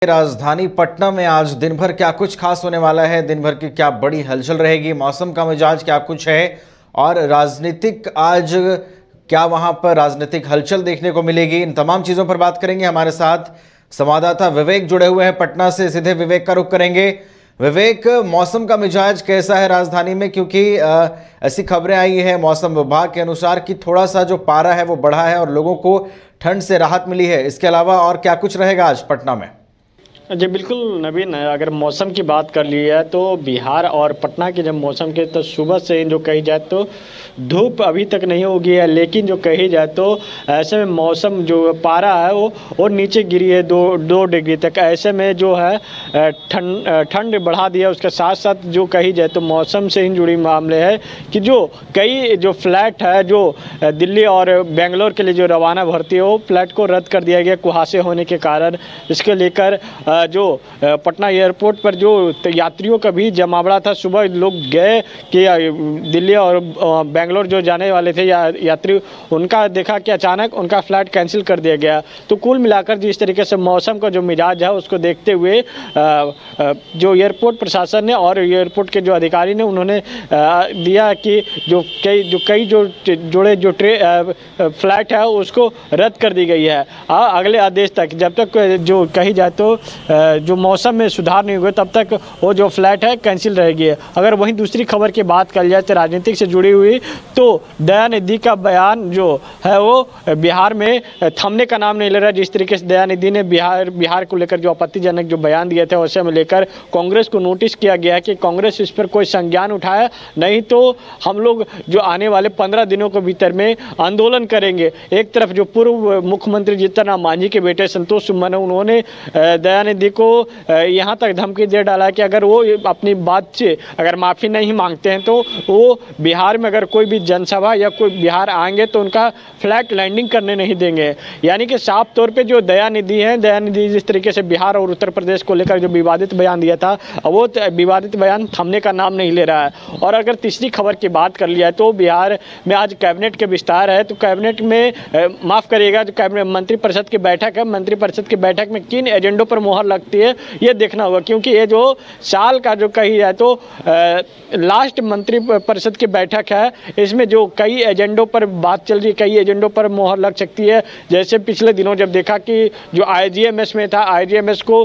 राजधानी पटना में आज दिन भर क्या कुछ खास होने वाला है, दिन भर की क्या बड़ी हलचल रहेगी, मौसम का मिजाज क्या कुछ है और राजनीतिक आज क्या वहां पर राजनीतिक हलचल देखने को मिलेगी, इन तमाम चीजों पर बात करेंगे। हमारे साथ संवाददाता विवेक जुड़े हुए हैं पटना से, सीधे विवेक का रुख करेंगे। विवेक, मौसम का मिजाज कैसा है राजधानी में, क्योंकि ऐसी खबरें आई है मौसम विभाग के अनुसार कि थोड़ा सा जो पारा है वो बढ़ा है और लोगों को ठंड से राहत मिली है। इसके अलावा और क्या कुछ रहेगा आज पटना में? जी बिल्कुल नवीन, अगर मौसम की बात कर ली है तो बिहार और पटना के जब मौसम के तो सुबह से जो कही जाए तो धूप अभी तक नहीं होगी है, लेकिन जो कही जाए तो ऐसे में मौसम जो पारा है वो नीचे गिरी है दो डिग्री तक। ऐसे में जो है ठंड बढ़ा दिया। उसके साथ साथ जो कही जाए तो मौसम से ही जुड़ी मामले है कि जो कई जो फ्लाइट है जो दिल्ली और बेंगलोर के लिए जो रवाना भरती है वो फ्लाइट को रद्द कर दिया गया कुहासे होने के कारण। इसके लेकर जो पटना एयरपोर्ट पर जो यात्रियों का भी जमावड़ा था, सुबह लोग गए कि दिल्ली और बेंगलोर जो जाने वाले थे यात्री, उनका देखा कि अचानक उनका फ्लाइट कैंसिल कर दिया गया। तो कुल मिलाकर जिस तरीके से मौसम का जो मिजाज है उसको देखते हुए जो एयरपोर्ट प्रशासन ने और एयरपोर्ट के जो अधिकारी ने उन्होंने दिया कि जो कई फ्लाइट है उसको रद्द कर दी गई है अगले आदेश तक। जब तक जो कही जाए तो जो मौसम में सुधार नहीं हुए तब तक वो जो फ्लाइट है कैंसिल रहेगी। अगर वहीं दूसरी खबर की बात कर जाए तो राजनीतिक से जुड़ी हुई, तो दयानिधि का बयान जो है वो बिहार में थमने का नाम नहीं ले रहा। जिस तरीके से दयानिधि ने बिहार को लेकर जो आपत्तिजनक जो बयान दिए थे उसे में लेकर कांग्रेस को नोटिस किया गया कि कांग्रेस इस पर कोई संज्ञान उठाए, नहीं तो हम लोग जो आने वाले 15 दिनों के भीतर में आंदोलन करेंगे। एक तरफ जो पूर्व मुख्यमंत्री जीतन राम मांझी के बेटे संतोष सुमन, उन्होंने दयानिधि को यहाँ तक धमकी दे डाला कि अगर वो अपनी बात से अगर माफ़ी नहीं मांगते हैं तो वो बिहार में अगर कोई भी जनसभा या कोई बिहार आएंगे तो उनका फ्लैट लैंडिंग करने नहीं देंगे। यानी कि साफ तौर पे जो दयानिधि हैं, दयानिधि जिस तरीके से बिहार और उत्तर प्रदेश को लेकर जो विवादित बयान दिया था वो विवादित बयान थमने का नाम नहीं ले रहा है। और अगर तीसरी खबर की बात कर लिया तो बिहार में आज कैबिनेट के विस्तार है, तो कैबिनेट में माफ़ करिएगा जो कैबिनेट मंत्रिपरिषद की बैठक है, मंत्रिपरिषद की बैठक में किन एजेंडों पर मोहर लगती है ये देखना होगा, क्योंकि ये जो साल का जो कही जाए तो लास्ट मंत्रिपरिषद की बैठक है, इसमें जो कई एजेंडों पर बात चल रही है, कई एजेंडों पर मोहर लग सकती है। जैसे पिछले दिनों जब देखा कि जो आईजीएमएस में था, आईजीएमएस को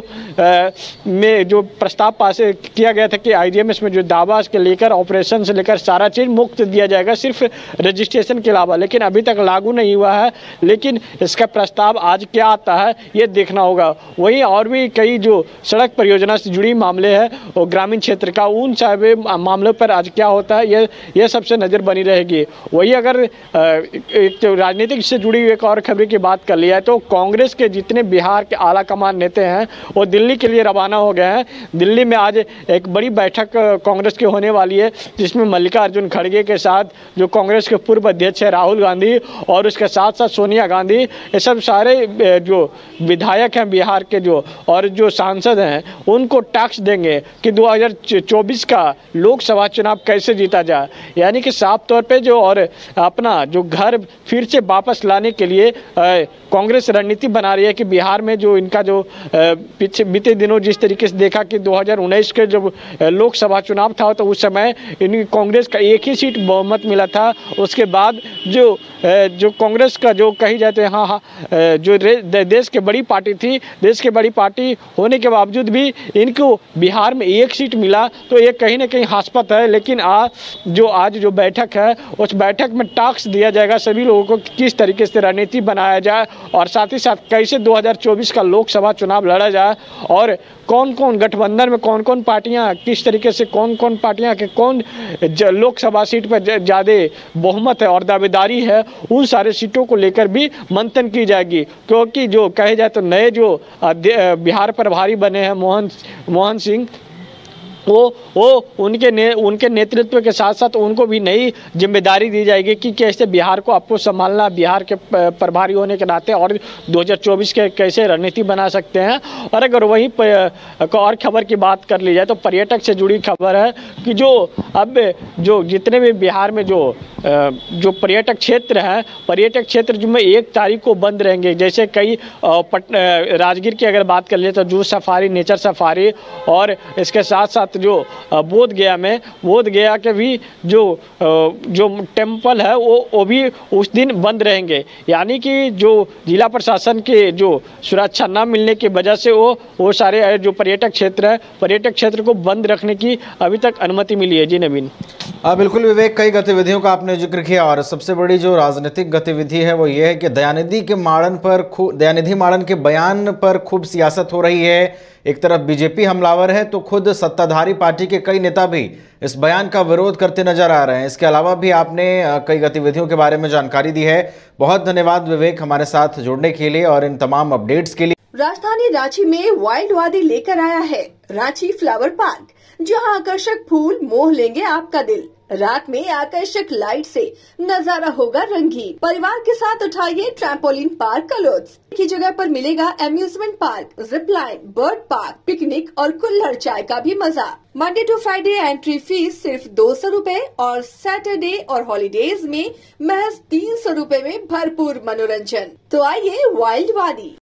में जो प्रस्ताव पास किया गया था कि आईजीएमएस में जो दावा के लेकर ऑपरेशन से लेकर सारा चीज़ मुफ्त दिया जाएगा सिर्फ रजिस्ट्रेशन के अलावा, लेकिन अभी तक लागू नहीं हुआ है। लेकिन इसका प्रस्ताव आज क्या आता है ये देखना होगा। वहीं और भी कई जो सड़क परियोजना से जुड़ी मामले हैं और ग्रामीण क्षेत्र का, उन सारे मामलों पर आज क्या होता है ये सबसे नज़र बनी रहेगी। वही अगर एक तो राजनीतिक से जुड़ी एक और खबर की बात कर लिया है तो कांग्रेस के जितने बिहार के आला कमान नेता हैं वो दिल्ली के लिए रवाना हो गए हैं। दिल्ली में आज एक बड़ी बैठक कांग्रेस की होने वाली है, जिसमें मल्लिकार्जुन खड़गे के साथ जो कांग्रेस के पूर्व अध्यक्ष है राहुल गांधी और उसके साथ साथ सोनिया गांधी, ये सब सारे जो विधायक हैं बिहार के जो और जो सांसद हैं उनको टैक्स देंगे कि 2024 का लोकसभा चुनाव कैसे जीता जाए। यानी कि साफ तौर पे जो और अपना जो घर फिर से वापस लाने के लिए कांग्रेस रणनीति बना रही है कि बिहार में जो इनका जो पीछे बीते दिनों जिस तरीके से देखा कि 2019 के जब लोकसभा चुनाव था तो उस समय इन कांग्रेस का एक ही सीट बहुमत मिला था। उसके बाद जो कांग्रेस का जो कही जाए तो हाँ जो देश की बड़ी पार्टी थी, देश की बड़ी पार्टी होने के बावजूद भी इनको बिहार में एक सीट मिला, तो ये कहीं ना कहीं हास्पद है। लेकिन आज जो बैठक है उस बैठक में टास्क दिया जाएगा सभी लोगों को किस तरीके से रणनीति बनाया जाए और साथ ही साथ कैसे 2024 का लोकसभा चुनाव लड़ा जाए और कौन कौन गठबंधन में कौन कौन पार्टियां किस तरीके से कौन कौन पार्टियां के कौन लोकसभा सीट पर ज़्यादा बहुमत है और दावेदारी है, उन सारे सीटों को लेकर भी मंथन की जाएगी। क्योंकि जो कहे जाए तो नए जो बिहार प्रभारी बने हैं मोहन सिंह, वो उनके नेतृत्व के साथ साथ उनको भी नई जिम्मेदारी दी जाएगी कि कैसे बिहार को आपको संभालना, बिहार के प्रभारी होने के नाते, और 2024 के कैसे रणनीति बना सकते हैं। और अगर वहीं और खबर की बात कर ली जाए तो पर्यटक से जुड़ी खबर है कि जो अब जो जितने भी बिहार में जो पर्यटक क्षेत्र हैं, पर्यटक क्षेत्र जो में 1 तारीख को बंद रहेंगे। जैसे कई राजगीर की अगर बात कर ले तो जू सफारी, नेचर सफारी, और इसके साथ साथ जो बोध गया के भी जो टेम्पल है वो भी उस दिन बंद रहेंगे। यानी कि जो जिला प्रशासन के जो सुरक्षा न मिलने की वजह से वो सारे जो पर्यटक क्षेत्र को बंद रखने की अभी तक अनुमति मिली है। जी नवीन। बिल्कुल विवेक, कई गतिविधियों का आपने जिक्र किया और सबसे बड़ी जो राजनीतिक गतिविधि है वो ये है कि दयानिधि माड़न के बयान पर खूब सियासत हो रही है। एक तरफ बीजेपी हमलावर है तो खुद सत्ताधारी पार्टी के कई नेता भी इस बयान का विरोध करते नजर आ रहे हैं। इसके अलावा भी आपने कई गतिविधियों के बारे में जानकारी दी है। बहुत धन्यवाद विवेक हमारे साथ जुड़ने के लिए और इन तमाम अपडेट्स के लिए। राजधानी रांची में वाइल्ड वादी लेकर आया है रांची फ्लावर पार्क, जहां आकर्षक फूल मोह लेंगे आपका दिल। रात में आकर्षक लाइट से नजारा होगा रंगीन। परिवार के साथ उठाइए ट्रैम्पोलिन पार्क का लुत्फ। की जगह पर मिलेगा amusement park, zip line, bird park, picnic और कुल्हड़ चाय का भी मजा। Monday to Friday entry fees सिर्फ 200 रूपए और सैटरडे और हॉलीडेज में महज 300 रूपए में भरपूर मनोरंजन। तो आइए वाइल्ड वादी।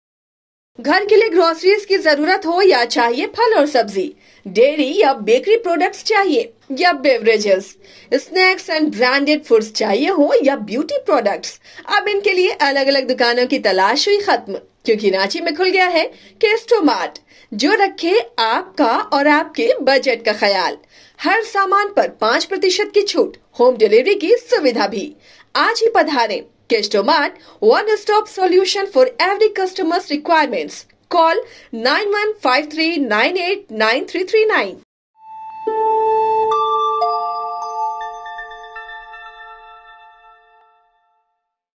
घर के लिए ग्रोसरीज की जरूरत हो या चाहिए फल और सब्जी, डेयरी या बेकरी प्रोडक्ट्स चाहिए या beverages, snacks and branded foods चाहिए हो या ब्यूटी प्रोडक्ट्स, अब इनके लिए अलग अलग दुकानों की तलाश हुई खत्म, क्योंकि रांची में खुल गया है केस्टो मार्ट, जो रखे आपका और आपके बजट का ख्याल। हर सामान पर 5% की छूट, होम डिलीवरी की सुविधा भी। आज ही पधारें। Kesto Mart, one stop solution for every customer's requirements. Call 9153989339.